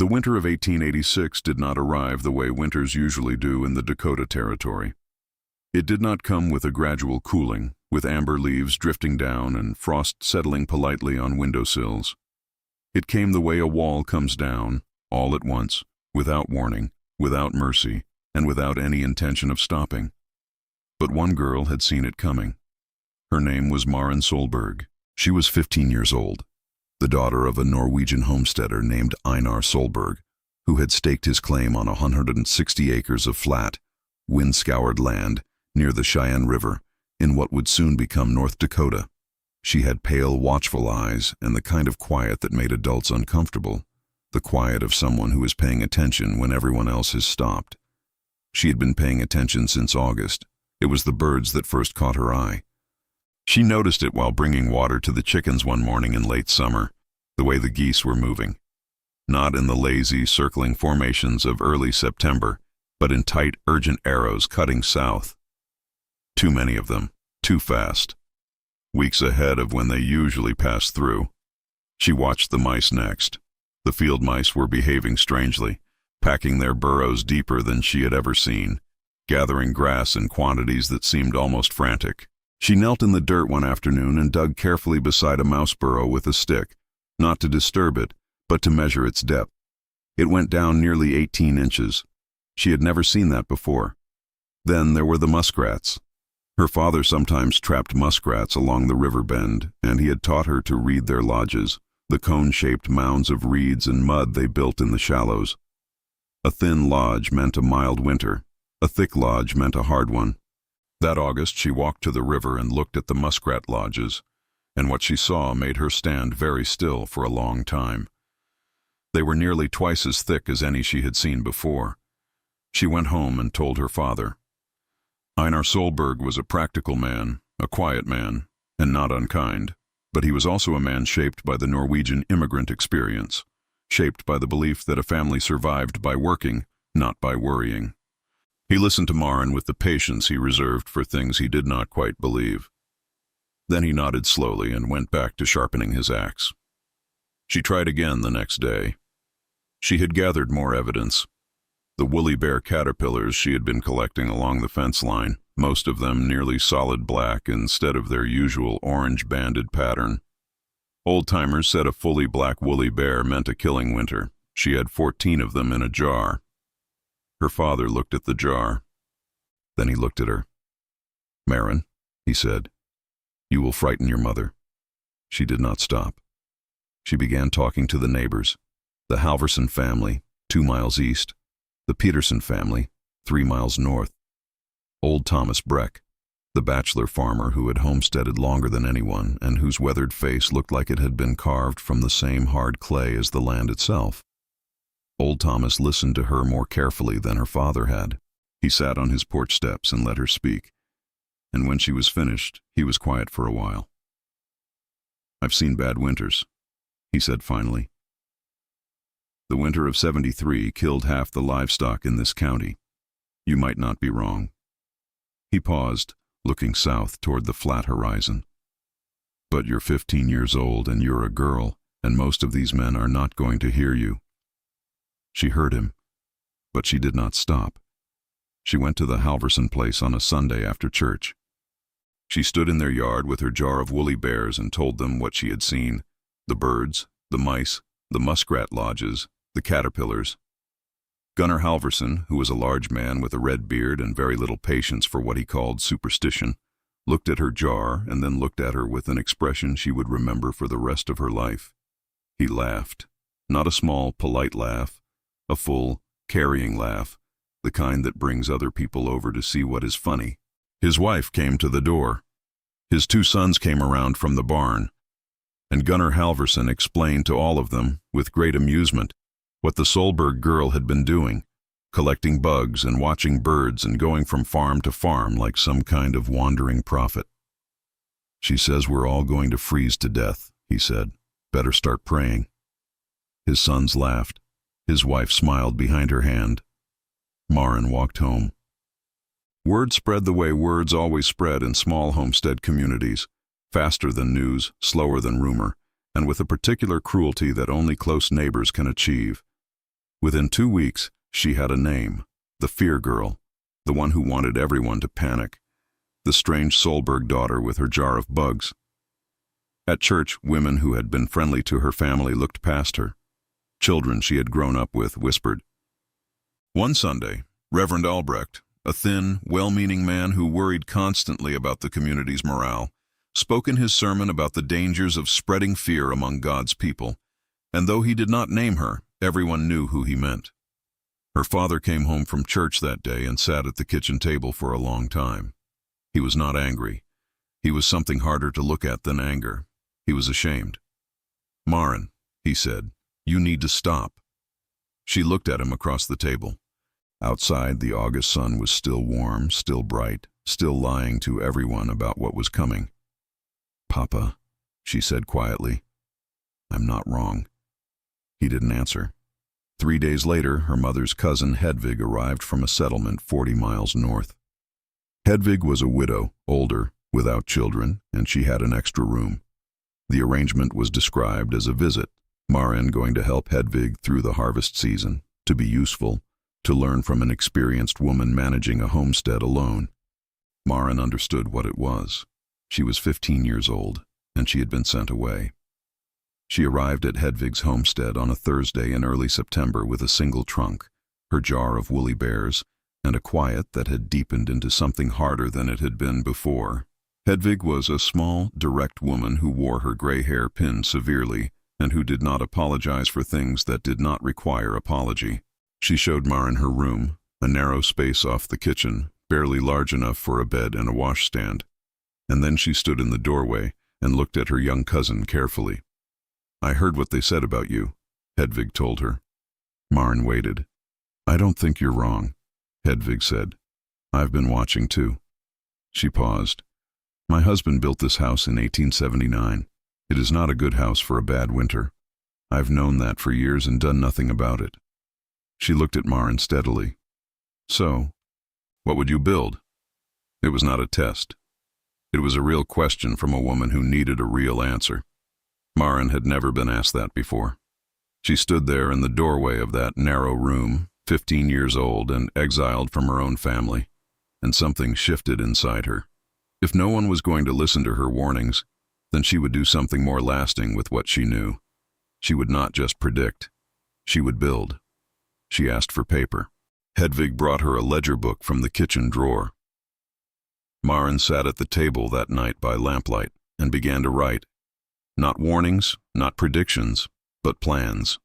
The winter of 1886 did not arrive the way winters usually do in the Dakota Territory. It did not come with a gradual cooling, with amber leaves drifting down and frost settling politely on windowsills. It came the way a wall comes down, all at once, without warning, without mercy, and without any intention of stopping. But one girl had seen it coming. Her name was Maren Solberg. She was 15 years old, the daughter of a Norwegian homesteader named Einar Solberg, who had staked his claim on 160 acres of flat, wind-scoured land near the Cheyenne River in what would soon become North Dakota. She had pale, watchful eyes and the kind of quiet that made adults uncomfortable, the quiet of someone who is paying attention when everyone else has stopped. She had been paying attention since August. It was the birds that first caught her eye. She noticed it while bringing water to the chickens one morning in late summer, the way the geese were moving. Not in the lazy, circling formations of early September, but in tight, urgent arrows cutting south. Too many of them, too fast. Weeks ahead of when they usually pass through. She watched the mice next. The field mice were behaving strangely, packing their burrows deeper than she had ever seen, gathering grass in quantities that seemed almost frantic. She knelt in the dirt one afternoon and dug carefully beside a mouse burrow with a stick, not to disturb it, but to measure its depth. It went down nearly 18 inches. She had never seen that before. Then there were the muskrats. Her father sometimes trapped muskrats along the river bend, and he had taught her to read their lodges, the cone-shaped mounds of reeds and mud they built in the shallows. A thin lodge meant a mild winter. A thick lodge meant a hard one. That August she walked to the river and looked at the muskrat lodges, and what she saw made her stand very still for a long time. They were nearly twice as thick as any she had seen before. She went home and told her father. Einar Solberg was a practical man, a quiet man, and not unkind, but he was also a man shaped by the Norwegian immigrant experience, shaped by the belief that a family survived by working, not by worrying. He listened to Maren with the patience he reserved for things he did not quite believe. Then he nodded slowly and went back to sharpening his axe. She tried again the next day. She had gathered more evidence. The woolly bear caterpillars she had been collecting along the fence line, most of them nearly solid black instead of their usual orange-banded pattern. Old-timers said a fully black woolly bear meant a killing winter. She had 14 of them in a jar. Her father looked at the jar. Then he looked at her. "Maren," he said, "you will frighten your mother." She did not stop. She began talking to the neighbors, the Halverson family, 2 miles east, the Peterson family, 3 miles north, old Thomas Breck, the bachelor farmer who had homesteaded longer than anyone and whose weathered face looked like it had been carved from the same hard clay as the land itself. Old Thomas listened to her more carefully than her father had. He sat on his porch steps and let her speak, and when she was finished, he was quiet for a while. "I've seen bad winters," he said finally. "The winter of '73 killed half the livestock in this county. You might not be wrong." He paused, looking south toward the flat horizon. "But you're 15 years old and you're a girl, and most of these men are not going to hear you." She heard him, but she did not stop. She went to the Halverson place on a Sunday after church. She stood in their yard with her jar of woolly bears and told them what she had seen: the birds, the mice, the muskrat lodges, the caterpillars. Gunnar Halverson, who was a large man with a red beard and very little patience for what he called superstition, looked at her jar and then looked at her with an expression she would remember for the rest of her life. He laughed, not a small, polite laugh, a full, carrying laugh, the kind that brings other people over to see what is funny. His wife came to the door. His 2 sons came around from the barn, and Gunnar Halverson explained to all of them, with great amusement, what the Solberg girl had been doing, collecting bugs and watching birds and going from farm to farm like some kind of wandering prophet. "She says we're all going to freeze to death," he said. "Better start praying." His sons laughed. His wife smiled behind her hand. Maren walked home. Word spread the way words always spread in small homestead communities, faster than news, slower than rumor, and with a particular cruelty that only close neighbors can achieve. Within 2 weeks, she had a name, the Fear Girl, the one who wanted everyone to panic, the strange Solberg daughter with her jar of bugs. At church, women who had been friendly to her family looked past her. Children she had grown up with whispered. One Sunday, Reverend Albrecht, a thin, well-meaning man who worried constantly about the community's morale, spoke in his sermon about the dangers of spreading fear among God's people, and though he did not name her, everyone knew who he meant. Her father came home from church that day and sat at the kitchen table for a long time. He was not angry. He was something harder to look at than anger. He was ashamed. "Maren," he said, "you need to stop." She looked at him across the table. Outside, the August sun was still warm, still bright, still lying to everyone about what was coming. "Papa," she said quietly, "I'm not wrong." He didn't answer. 3 days later, her mother's cousin Hedvig arrived from a settlement 40 miles north. Hedvig was a widow, older, without children, and she had an extra room. The arrangement was described as a visit, Maren going to help Hedvig through the harvest season, to be useful, to learn from an experienced woman managing a homestead alone. Maren understood what it was. She was 15 years old, and she had been sent away. She arrived at Hedvig's homestead on a Thursday in early September with a single trunk, her jar of woolly bears, and a quiet that had deepened into something harder than it had been before. Hedvig was a small, direct woman who wore her gray hair pinned severely and who did not apologize for things that did not require apology. She showed Maren her room, a narrow space off the kitchen, barely large enough for a bed and a washstand. And then she stood in the doorway and looked at her young cousin carefully. "I heard what they said about you," Hedvig told her. Maren waited. "I don't think you're wrong," Hedvig said. "I've been watching too." She paused. "My husband built this house in 1879. It is not a good house for a bad winter. I've known that for years and done nothing about it." She looked at Maren steadily. "So, what would you build?" It was not a test. It was a real question from a woman who needed a real answer. Maren had never been asked that before. She stood there in the doorway of that narrow room, 15 years old and exiled from her own family, and something shifted inside her. If no one was going to listen to her warnings, then she would do something more lasting with what she knew. She would not just predict. She would build. She asked for paper. Hedvig brought her a ledger book from the kitchen drawer. Maren sat at the table that night by lamplight and began to write. Not warnings, not predictions, but plans.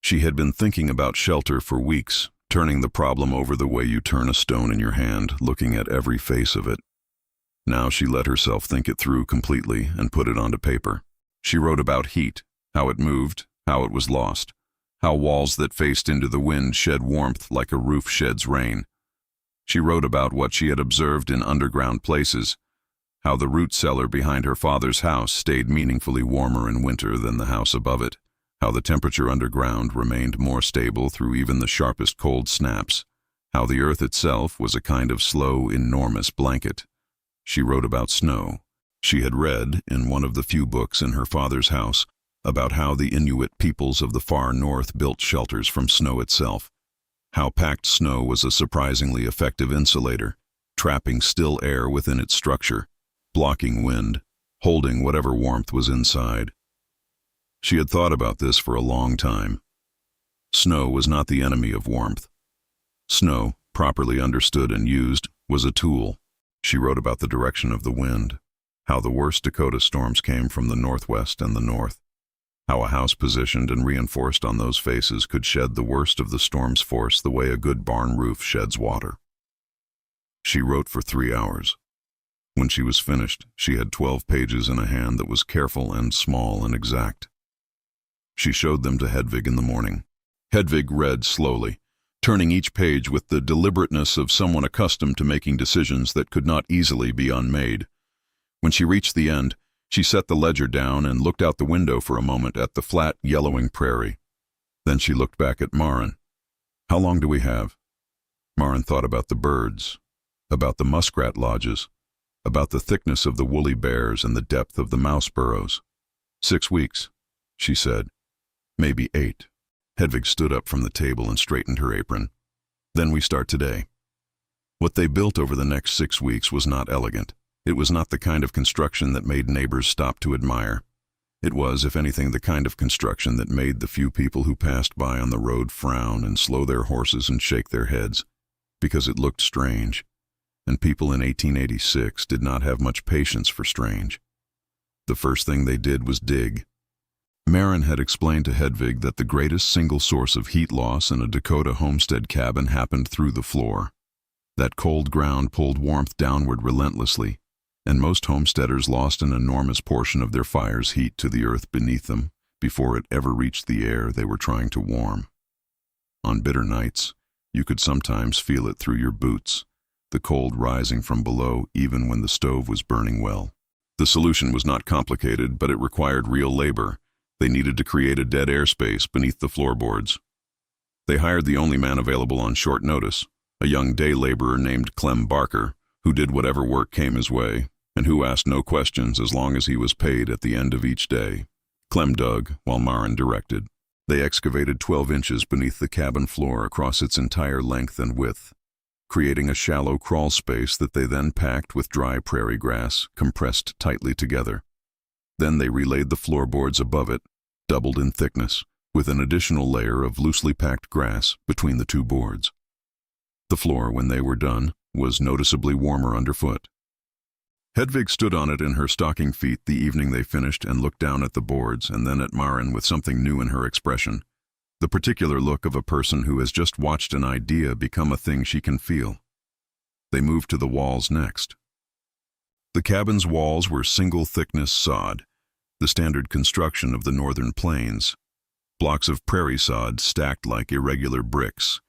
She had been thinking about shelter for weeks, turning the problem over the way you turn a stone in your hand, looking at every face of it. Now she let herself think it through completely and put it onto paper. She wrote about heat, how it moved, how it was lost, how walls that faced into the wind shed warmth like a roof sheds rain. She wrote about what she had observed in underground places, how the root cellar behind her father's house stayed meaningfully warmer in winter than the house above it, how the temperature underground remained more stable through even the sharpest cold snaps, how the earth itself was a kind of slow, enormous blanket. She wrote about snow. She had read, in one of the few books in her father's house, about how the Inuit peoples of the far north built shelters from snow itself, how packed snow was a surprisingly effective insulator, trapping still air within its structure, blocking wind, holding whatever warmth was inside. She had thought about this for a long time. Snow was not the enemy of warmth. Snow, properly understood and used, was a tool. She wrote about the direction of the wind, how the worst Dakota storms came from the northwest and the north, how a house positioned and reinforced on those faces could shed the worst of the storm's force the way a good barn roof sheds water. She wrote for 3 hours. When she was finished, she had 12 pages in a hand that was careful and small and exact. She showed them to Hedvig in the morning. Hedvig read slowly, turning each page with the deliberateness of someone accustomed to making decisions that could not easily be unmade. When she reached the end, she set the ledger down and looked out the window for a moment at the flat, yellowing prairie. Then she looked back at Maren. "How long do we have?" Maren thought about the birds, about the muskrat lodges, about the thickness of the woolly bears and the depth of the mouse burrows. 6 weeks, she said. Maybe 8. Hedvig stood up from the table and straightened her apron. Then we start today. What they built over the next 6 weeks was not elegant. It was not the kind of construction that made neighbors stop to admire. It was, if anything, the kind of construction that made the few people who passed by on the road frown and slow their horses and shake their heads, because it looked strange, and people in 1886 did not have much patience for strange. The first thing they did was dig. Maren had explained to Hedvig that the greatest single source of heat loss in a Dakota homestead cabin happened through the floor. That cold ground pulled warmth downward relentlessly, and most homesteaders lost an enormous portion of their fire's heat to the earth beneath them before it ever reached the air they were trying to warm. On bitter nights, you could sometimes feel it through your boots, the cold rising from below even when the stove was burning well. The solution was not complicated, but it required real labor. They needed to create a dead airspace beneath the floorboards. They hired the only man available on short notice, a young day laborer named Clem Barker, who did whatever work came his way, and who asked no questions as long as he was paid at the end of each day. Clem dug, while Maren directed. They excavated 12 inches beneath the cabin floor across its entire length and width, creating a shallow crawl space that they then packed with dry prairie grass, compressed tightly together. Then they relaid the floorboards above it, doubled in thickness, with an additional layer of loosely packed grass between the two boards. The floor, when they were done, was noticeably warmer underfoot. Hedvig stood on it in her stocking feet the evening they finished and looked down at the boards and then at Maren with something new in her expression, the particular look of a person who has just watched an idea become a thing she can feel. They moved to the walls next. The cabin's walls were single-thickness sod, the standard construction of the northern plains, blocks of prairie sod stacked like irregular bricks,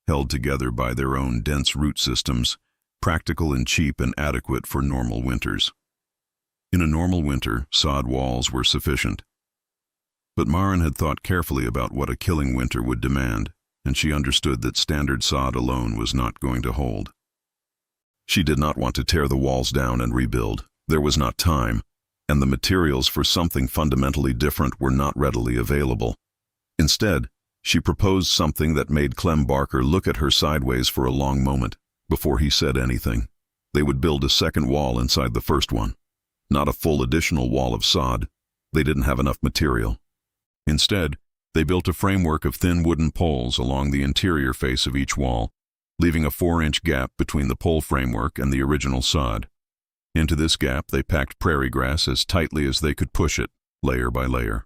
held together by their own dense root systems, practical and cheap and adequate for normal winters. In a normal winter, sod walls were sufficient. But Maren had thought carefully about what a killing winter would demand, and she understood that standard sod alone was not going to hold. She did not want to tear the walls down and rebuild. There was not time, and the materials for something fundamentally different were not readily available. Instead, she proposed something that made Clem Barker look at her sideways for a long moment before he said anything. They would build a second wall inside the first one. Not a full additional wall of sod. They didn't have enough material. Instead, they built a framework of thin wooden poles along the interior face of each wall, leaving a 4-inch gap between the pole framework and the original sod. Into this gap they packed prairie grass as tightly as they could push it, layer by layer.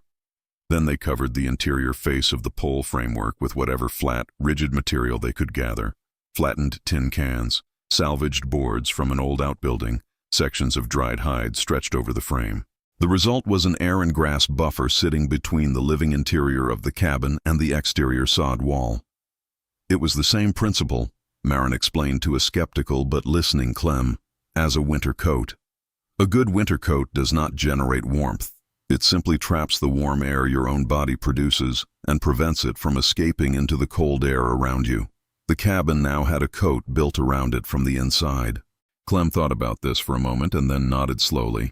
Then they covered the interior face of the pole framework with whatever flat, rigid material they could gather: flattened tin cans, salvaged boards from an old outbuilding, sections of dried hide stretched over the frame. The result was an air and grass buffer sitting between the living interior of the cabin and the exterior sod wall. It was the same principle, Maren explained to a skeptical but listening Clem, as a winter coat. A good winter coat does not generate warmth. It simply traps the warm air your own body produces and prevents it from escaping into the cold air around you. The cabin now had a coat built around it from the inside. Clem thought about this for a moment and then nodded slowly,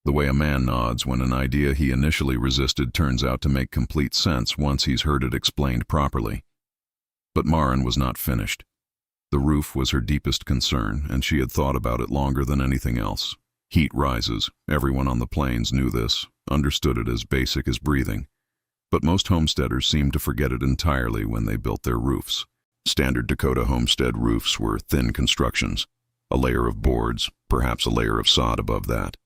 the way a man nods when an idea he initially resisted turns out to make complete sense once he's heard it explained properly. But Maren was not finished. The roof was her deepest concern, and she had thought about it longer than anything else. Heat rises. Everyone on the plains knew this, understood it as basic as breathing. But most homesteaders seemed to forget it entirely when they built their roofs. Standard Dakota homestead roofs were thin constructions, a layer of boards, perhaps a layer of sod above that.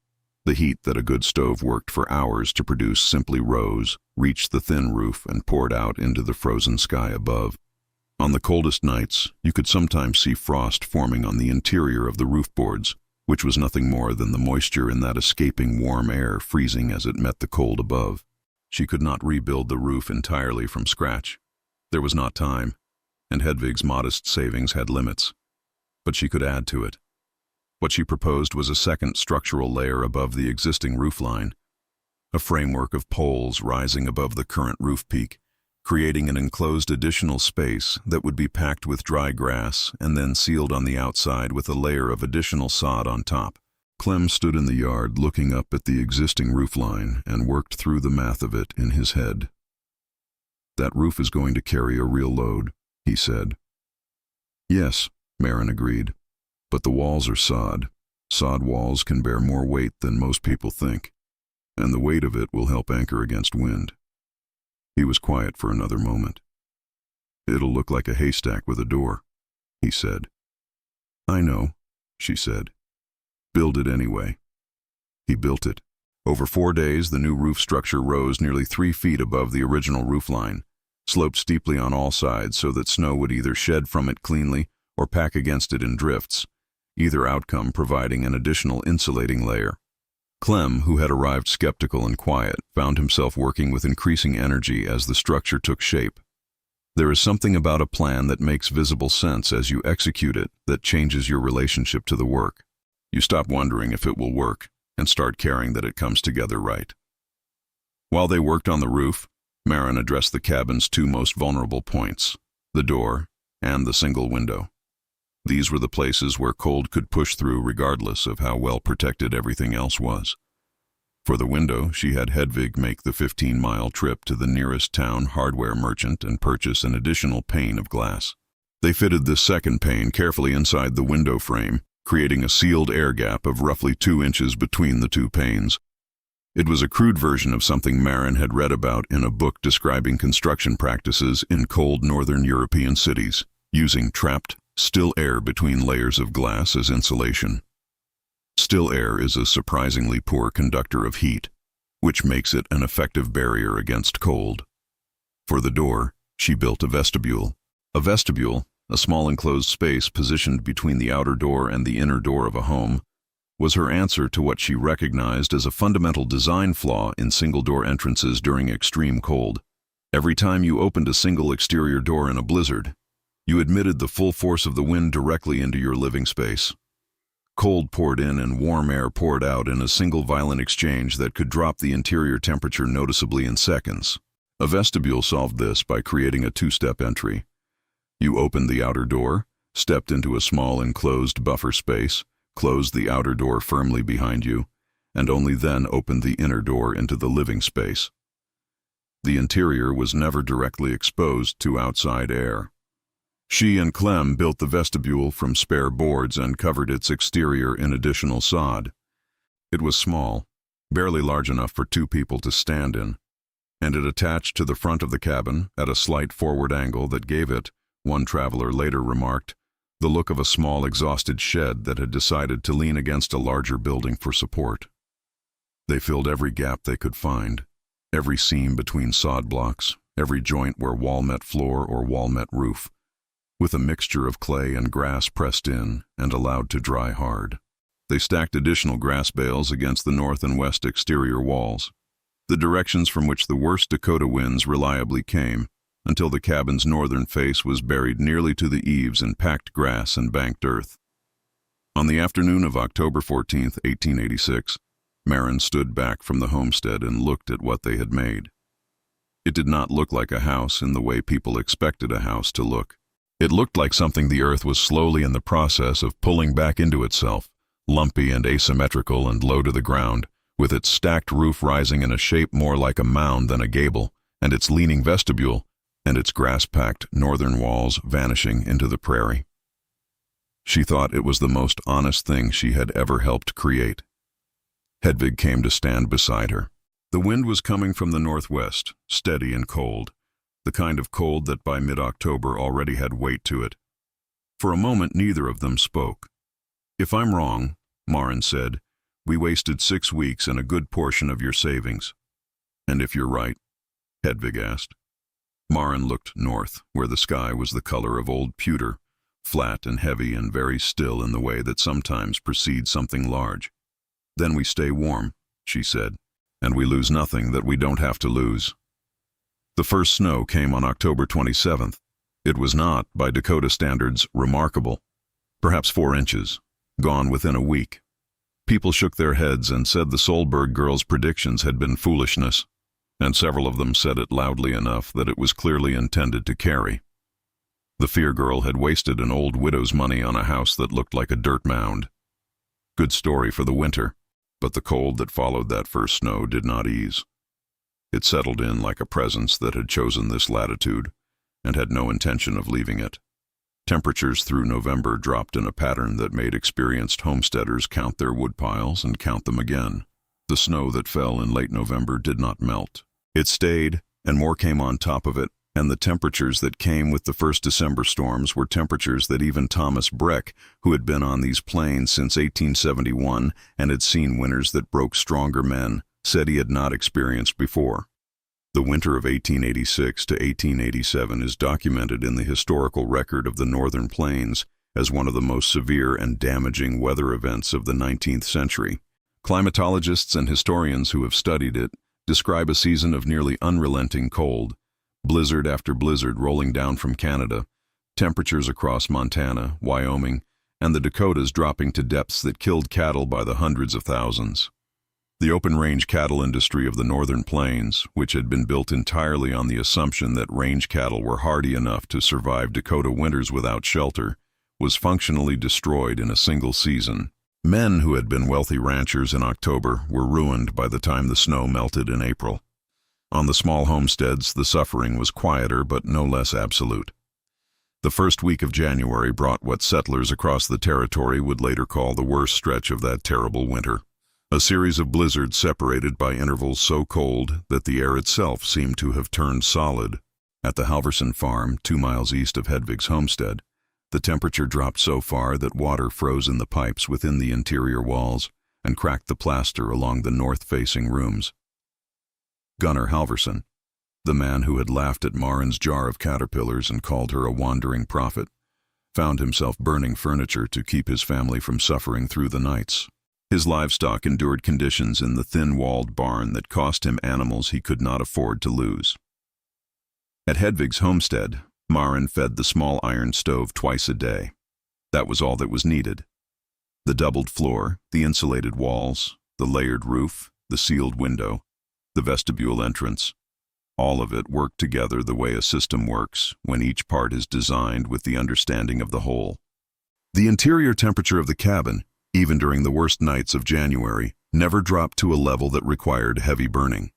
The heat that a good stove worked for hours to produce simply rose, reached the thin roof, and poured out into the frozen sky above. On the coldest nights, you could sometimes see frost forming on the interior of the roof boards, which was nothing more than the moisture in that escaping warm air freezing as it met the cold above. She could not rebuild the roof entirely from scratch. There was not time, and Hedvig's modest savings had limits. But she could add to it. What she proposed was a second structural layer above the existing roofline, a framework of poles rising above the current roof peak, creating an enclosed additional space that would be packed with dry grass and then sealed on the outside with a layer of additional sod on top. Clem stood in the yard looking up at the existing roofline and worked through the math of it in his head. "That roof is going to carry a real load," he said. "Yes," Maren agreed, "but the walls are sod. Sod walls can bear more weight than most people think, and the weight of it will help anchor against wind." He was quiet for another moment. "It'll look like a haystack with a door," he said. "I know," she said. "Build it anyway." He built it. Over 4 days, the new roof structure rose nearly 3 feet above the original roofline, sloped steeply on all sides so that snow would either shed from it cleanly or pack against it in drifts, either outcome providing an additional insulating layer. Clem, who had arrived skeptical and quiet, found himself working with increasing energy as the structure took shape. There is something about a plan that makes visible sense as you execute it that changes your relationship to the work. You stop wondering if it will work and start caring that it comes together right. While they worked on the roof, Maren addressed the cabin's 2 most vulnerable points, the door and the single window. These were the places where cold could push through regardless of how well protected everything else was. For the window, she had Hedvig make the 15-mile trip to the nearest town hardware merchant and purchase an additional pane of glass. They fitted this second pane carefully inside the window frame, creating a sealed air gap of roughly 2 inches between the 2 panes. It was a crude version of something Maren had read about in a book describing construction practices in cold northern European cities, using trapped, still air between layers of glass as insulation. Still air is a surprisingly poor conductor of heat, which makes it an effective barrier against cold. For the door, she built a vestibule. A vestibule, a small enclosed space positioned between the outer door and the inner door of a home, was her answer to what she recognized as a fundamental design flaw in single-door entrances during extreme cold. Every time you opened a single exterior door in a blizzard, you admitted the full force of the wind directly into your living space. Cold poured in and warm air poured out in a single violent exchange that could drop the interior temperature noticeably in seconds. A vestibule solved this by creating a 2-step entry. You opened the outer door, stepped into a small enclosed buffer space, closed the outer door firmly behind you, and only then opened the inner door into the living space. The interior was never directly exposed to outside air. She and Clem built the vestibule from spare boards and covered its exterior in additional sod. It was small, barely large enough for 2 people to stand in, and it attached to the front of the cabin at a slight forward angle that gave it, one traveler later remarked, the look of a small exhausted shed that had decided to lean against a larger building for support. They filled every gap they could find, every seam between sod blocks, every joint where wall met floor or wall met roof, with a mixture of clay and grass pressed in and allowed to dry hard. They stacked additional grass bales against the north and west exterior walls, the directions from which the worst Dakota winds reliably came, until the cabin's northern face was buried nearly to the eaves in packed grass and banked earth. On the afternoon of October 14, 1886, Maren stood back from the homestead and looked at what they had made. It did not look like a house in the way people expected a house to look. It looked like something the earth was slowly in the process of pulling back into itself, lumpy and asymmetrical and low to the ground, with its stacked roof rising in a shape more like a mound than a gable, and its leaning vestibule, and its grass-packed northern walls vanishing into the prairie. She thought it was the most honest thing she had ever helped create. Hedvig came to stand beside her. The wind was coming from the northwest, steady and cold, the kind of cold that by mid-October already had weight to it. For a moment neither of them spoke. "If I'm wrong," Maren said, "we wasted 6 weeks and a good portion of your savings." "And if you're right?" Hedvig asked. Maren looked north, where the sky was the color of old pewter, flat and heavy and very still in the way that sometimes precedes something large. "Then we stay warm," she said, "and we lose nothing that we don't have to lose." The first snow came on October 27th. It was not, by Dakota standards, remarkable. Perhaps 4 inches, gone within a week. People shook their heads and said the Solberg girls' predictions had been foolishness, and several of them said it loudly enough that it was clearly intended to carry. The Fear girl had wasted an old widow's money on a house that looked like a dirt mound. Good story for the winter, but the cold that followed that first snow did not ease. It settled in like a presence that had chosen this latitude and had no intention of leaving it. Temperatures through November dropped in a pattern that made experienced homesteaders count their woodpiles and count them again. The snow that fell in late November did not melt. It stayed, and more came on top of it, and the temperatures that came with the first December storms were temperatures that even Thomas Breck, who had been on these plains since 1871 and had seen winters that broke stronger men, said he had not experienced before. The winter of 1886 to 1887 is documented in the historical record of the Northern Plains as one of the most severe and damaging weather events of the 19th century. Climatologists and historians who have studied it describe a season of nearly unrelenting cold, blizzard after blizzard rolling down from Canada, temperatures across Montana, Wyoming, and the Dakotas dropping to depths that killed cattle by the hundreds of thousands. The open-range cattle industry of the Northern Plains, which had been built entirely on the assumption that range cattle were hardy enough to survive Dakota winters without shelter, was functionally destroyed in a single season. Men who had been wealthy ranchers in October were ruined by the time the snow melted in April. On the small homesteads, the suffering was quieter but no less absolute. The first week of January brought what settlers across the territory would later call the worst stretch of that terrible winter. A series of blizzards separated by intervals so cold that the air itself seemed to have turned solid. At the Halverson farm, 2 miles east of Hedvig's homestead, the temperature dropped so far that water froze in the pipes within the interior walls and cracked the plaster along the north-facing rooms. Gunnar Halverson, the man who had laughed at Maren's jar of caterpillars and called her a wandering prophet, found himself burning furniture to keep his family from suffering through the nights. His livestock endured conditions in the thin-walled barn that cost him animals he could not afford to lose. At Hedvig's homestead, Maren fed the small iron stove twice a day. That was all that was needed. The doubled floor, the insulated walls, the layered roof, the sealed window, the vestibule entrance, all of it worked together the way a system works when each part is designed with the understanding of the whole. The interior temperature of the cabin, even during the worst nights of January, never dropped to a level that required heavy burning.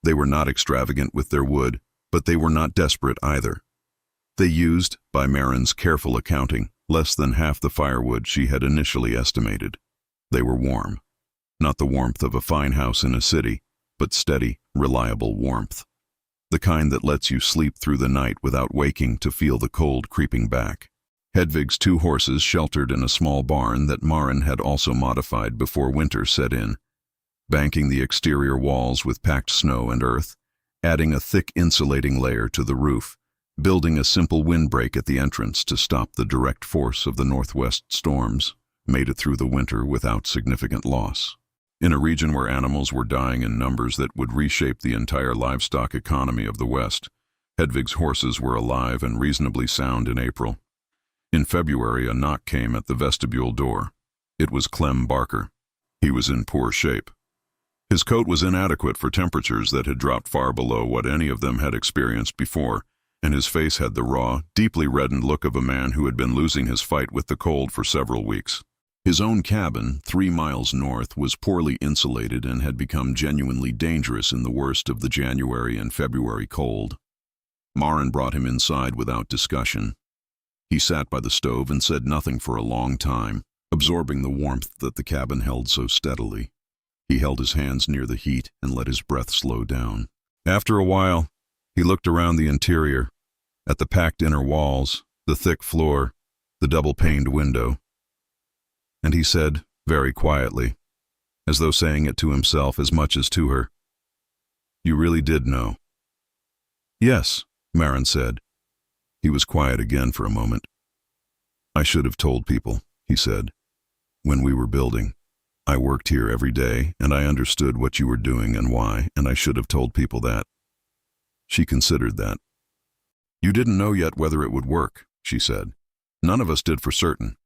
They were not extravagant with their wood, but they were not desperate either. They used, by Maren's careful accounting, less than half the firewood she had initially estimated. They were warm. Not the warmth of a fine house in a city, but steady, reliable warmth. The kind that lets you sleep through the night without waking to feel the cold creeping back. Hedvig's 2 horses sheltered in a small barn that Maren had also modified before winter set in, banking the exterior walls with packed snow and earth, adding a thick insulating layer to the roof, building a simple windbreak at the entrance to stop the direct force of the northwest storms, made it through the winter without significant loss. In a region where animals were dying in numbers that would reshape the entire livestock economy of the West, Hedvig's horses were alive and reasonably sound in April. In February, a knock came at the vestibule door. It was Clem Barker. He was in poor shape. His coat was inadequate for temperatures that had dropped far below what any of them had experienced before, and his face had the raw, deeply reddened look of a man who had been losing his fight with the cold for several weeks. His own cabin, 3 miles north, was poorly insulated and had become genuinely dangerous in the worst of the January and February cold. Maren brought him inside without discussion. He sat by the stove and said nothing for a long time, absorbing the warmth that the cabin held so steadily. He held his hands near the heat and let his breath slow down. After a while, he looked around the interior, at the packed inner walls, the thick floor, the double-paned window. And he said, very quietly, as though saying it to himself as much as to her, "You really did know." "Yes," Maren said. He was quiet again for a moment. "I should have told people," he said. "When we were building, I worked here every day, and I understood what you were doing and why, and I should have told people that." She considered that. "You didn't know yet whether it would work," she said. "None of us did for certain.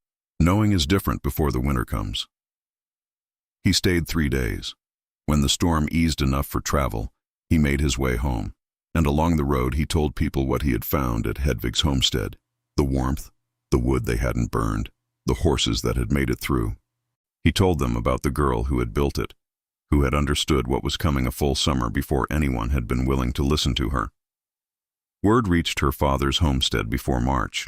Knowing is different before the winter comes." He stayed 3 days. When the storm eased enough for travel, he made his way home, and along the road he told people what he had found at Hedvig's homestead: the warmth, the wood they hadn't burned, the horses that had made it through. He told them about the girl who had built it, who had understood what was coming a full summer before anyone had been willing to listen to her. Word reached her father's homestead before March.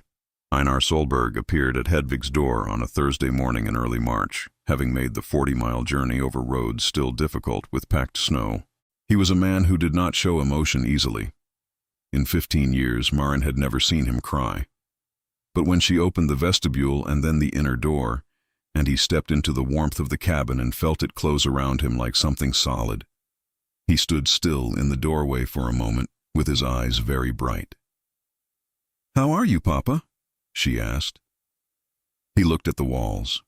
Einar Solberg appeared at Hedvig's door on a Thursday morning in early March, having made the 40-mile journey over roads still difficult with packed snow. He was a man who did not show emotion easily. In 15 years, Maren had never seen him cry. But when she opened the vestibule and then the inner door, and he stepped into the warmth of the cabin and felt it close around him like something solid, he stood still in the doorway for a moment, with his eyes very bright. "How are you, Papa?" she asked. He looked at the walls.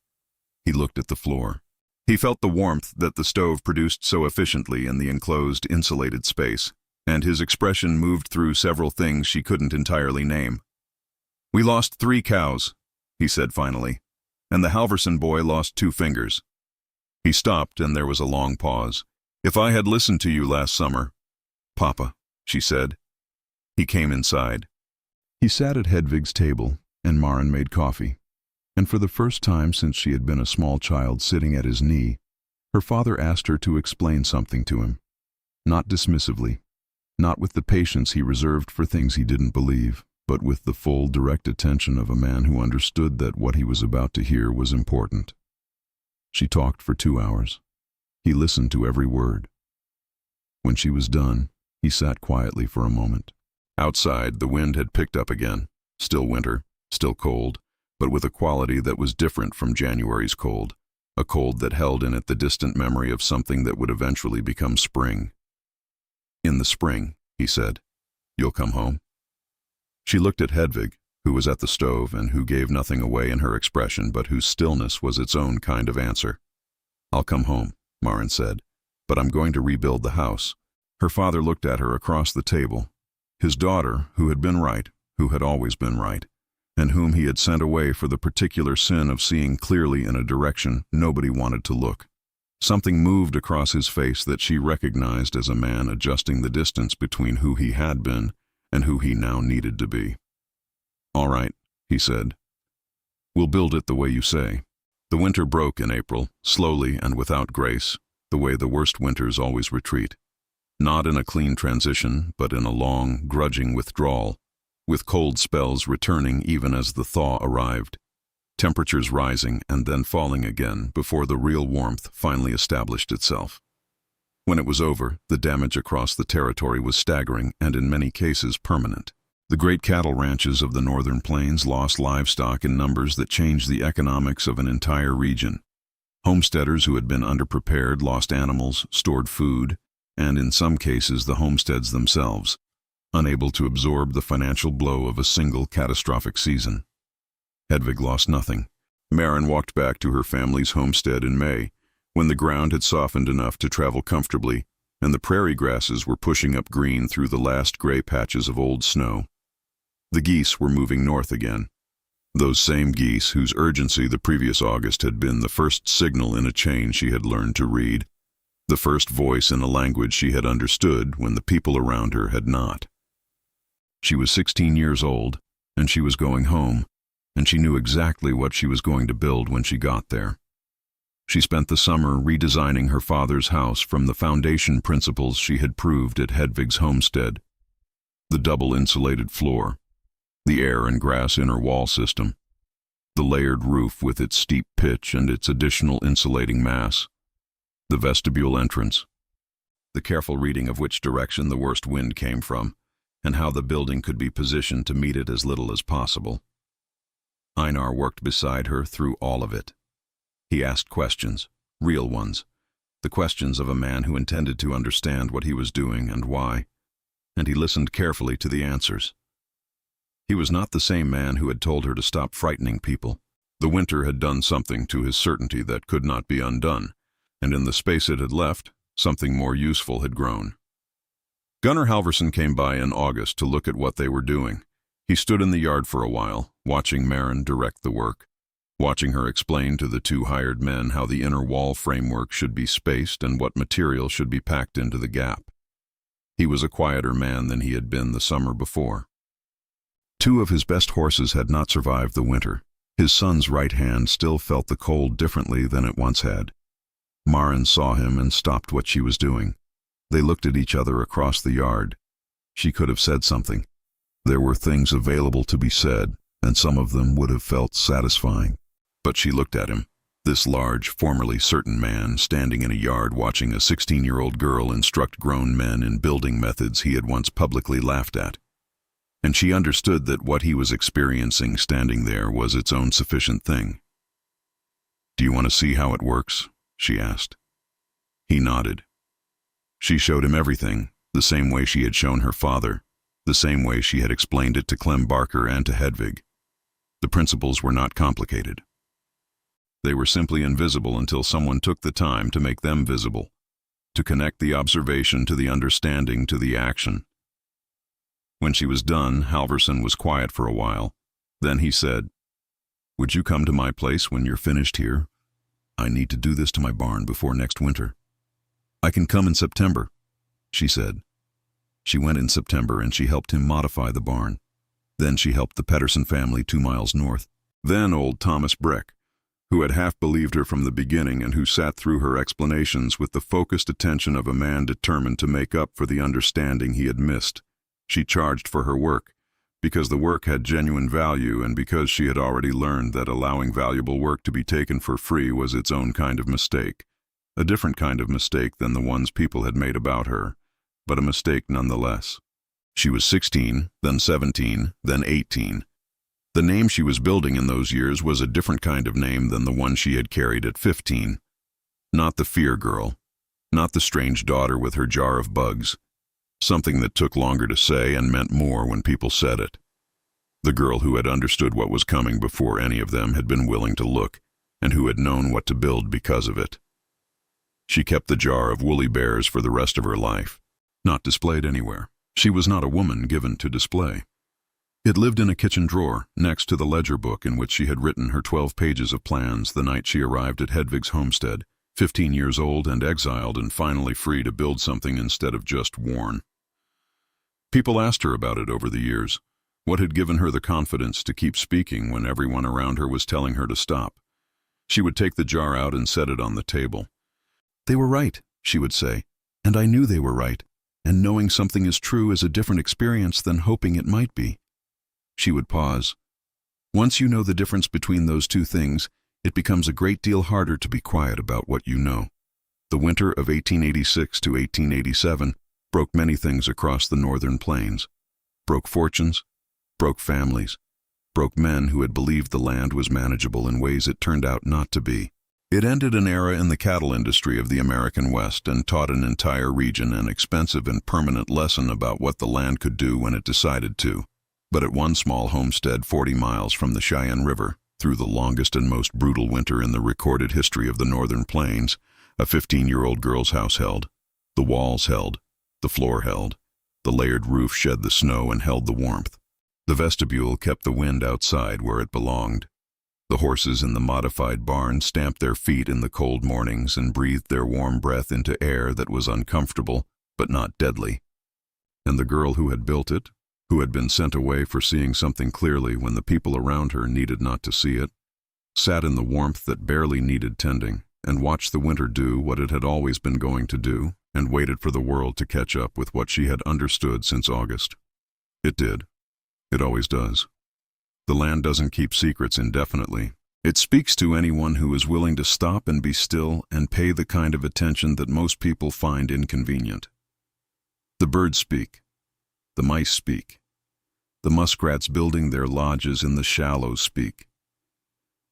He looked at the floor. He felt the warmth that the stove produced so efficiently in the enclosed, insulated space, and his expression moved through several things she couldn't entirely name. "We lost 3 cows," he said finally, "and the Halverson boy lost 2 fingers." He stopped, and there was a long pause. "If I had listened to you last summer, Papa," she said. He came inside. He sat at Hedvig's table, and Maren made coffee. And for the first time since she had been a small child sitting at his knee, her father asked her to explain something to him. Not dismissively, not with the patience he reserved for things he didn't believe, but with the full, direct attention of a man who understood that what he was about to hear was important. She talked for 2 hours. He listened to every word. When she was done, he sat quietly for a moment. Outside, the wind had picked up again. Still winter, still cold, but with a quality that was different from January's cold, a cold that held in it the distant memory of something that would eventually become spring. "In the spring," he said, "you'll come home?" She looked at Hedvig, who was at the stove and who gave nothing away in her expression but whose stillness was its own kind of answer. "I'll come home," Maren said, "but I'm going to rebuild the house." Her father looked at her across the table. His daughter, who had been right, who had always been right, and whom he had sent away for the particular sin of seeing clearly in a direction nobody wanted to look. Something moved across his face that she recognized as a man adjusting the distance between who he had been and who he now needed to be. "All right," he said. "We'll build it the way you say." The winter broke in April, slowly and without grace, the way the worst winters always retreat. Not in a clean transition, but in a long, grudging withdrawal, with cold spells returning even as the thaw arrived, temperatures rising and then falling again before the real warmth finally established itself. When it was over, the damage across the territory was staggering and in many cases permanent. The great cattle ranches of the northern plains lost livestock in numbers that changed the economics of an entire region. Homesteaders who had been underprepared lost animals, stored food, and in some cases the homesteads themselves, unable to absorb the financial blow of a single catastrophic season. Hedvig lost nothing. Maren walked back to her family's homestead in May, when the ground had softened enough to travel comfortably, and the prairie grasses were pushing up green through the last gray patches of old snow. The geese were moving north again. Those same geese whose urgency the previous August had been the first signal in a chain she had learned to read, the first voice in a language she had understood when the people around her had not. She was 16 years old, and she was going home, and she knew exactly what she was going to build when she got there. She spent the summer redesigning her father's house from the foundation principles she had proved at Hedvig's homestead: the double-insulated floor, the air and grass inner wall system, the layered roof with its steep pitch and its additional insulating mass, the vestibule entrance, the careful reading of which direction the worst wind came from, and how the building could be positioned to meet it as little as possible. Einar worked beside her through all of it. He asked questions, real ones, the questions of a man who intended to understand what he was doing and why, and he listened carefully to the answers. He was not the same man who had told her to stop frightening people. The winter had done something to his certainty that could not be undone, and in the space it had left, something more useful had grown. Gunnar Halverson came by in August to look at what they were doing. He stood in the yard for a while, watching Maren direct the work, watching her explain to the 2 hired men how the inner wall framework should be spaced and what material should be packed into the gap. He was a quieter man than he had been the summer before. 2 of his best horses had not survived the winter. His son's right hand still felt the cold differently than it once had. Maren saw him and stopped what she was doing. They looked at each other across the yard. She could have said something. There were things available to be said, and some of them would have felt satisfying. But she looked at him, this large, formerly certain man standing in a yard watching a 16-year-old girl instruct grown men in building methods he had once publicly laughed at. And she understood that what he was experiencing standing there was its own sufficient thing. "Do you want to see how it works?" she asked. He nodded. She showed him everything, the same way she had shown her father, the same way she had explained it to Clem Barker and to Hedvig. The principles were not complicated. They were simply invisible until someone took the time to make them visible, to connect the observation to the understanding to the action. When she was done, Halverson was quiet for a while. Then he said, "Would you come to my place when you're finished here? I need to do this to my barn before next winter." "I can come in September," she said. She went in September and she helped him modify the barn. Then she helped the Pedersen family 2 miles north. Then old Thomas Breck, who had half believed her from the beginning and who sat through her explanations with the focused attention of a man determined to make up for the understanding he had missed. She charged for her work, because the work had genuine value and because she had already learned that allowing valuable work to be taken for free was its own kind of mistake. A different kind of mistake than the ones people had made about her, but a mistake nonetheless. She was 16, then 17, then 18. The name she was building in those years was a different kind of name than the one she had carried at 15. Not the fear girl, not the strange daughter with her jar of bugs, something that took longer to say and meant more when people said it. The girl who had understood what was coming before any of them had been willing to look, and who had known what to build because of it. She kept the jar of woolly bears for the rest of her life, not displayed anywhere. She was not a woman given to display. It lived in a kitchen drawer, next to the ledger book in which she had written her 12 pages of plans the night she arrived at Hedvig's homestead, 15 years old and exiled and finally free to build something instead of just worn. People asked her about it over the years. What had given her the confidence to keep speaking when everyone around her was telling her to stop? She would take the jar out and set it on the table. "They were right," she would say, "and I knew they were right, and knowing something is true is a different experience than hoping it might be." She would pause. "Once you know the difference between those two things, it becomes a great deal harder to be quiet about what you know." The winter of 1886 to 1887 broke many things across the northern plains. Broke fortunes, broke families, broke men who had believed the land was manageable in ways it turned out not to be. It ended an era in the cattle industry of the American West and taught an entire region an expensive and permanent lesson about what the land could do when it decided to. But at one small homestead 40 miles from the Cheyenne River, through the longest and most brutal winter in the recorded history of the northern plains, a 15-year-old girl's house held. The walls held, the floor held, the layered roof shed the snow and held the warmth. The vestibule kept the wind outside where it belonged. The horses in the modified barn stamped their feet in the cold mornings and breathed their warm breath into air that was uncomfortable, but not deadly. And the girl who had built it, who had been sent away for seeing something clearly when the people around her needed not to see it, sat in the warmth that barely needed tending, and watched the winter do what it had always been going to do, and waited for the world to catch up with what she had understood since August. It did. It always does. The land doesn't keep secrets indefinitely. It speaks to anyone who is willing to stop and be still and pay the kind of attention that most people find inconvenient. The birds speak. The mice speak. The muskrats building their lodges in the shallows speak.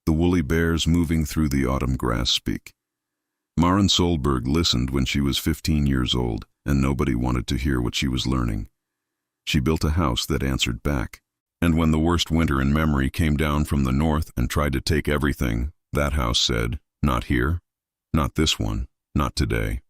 The woolly bears moving through the autumn grass speak. Maren Solberg listened when she was 15 years old, and nobody wanted to hear what she was learning. She built a house that answered back. And when the worst winter in memory came down from the north and tried to take everything, that house said, "Not here, not this one, not today."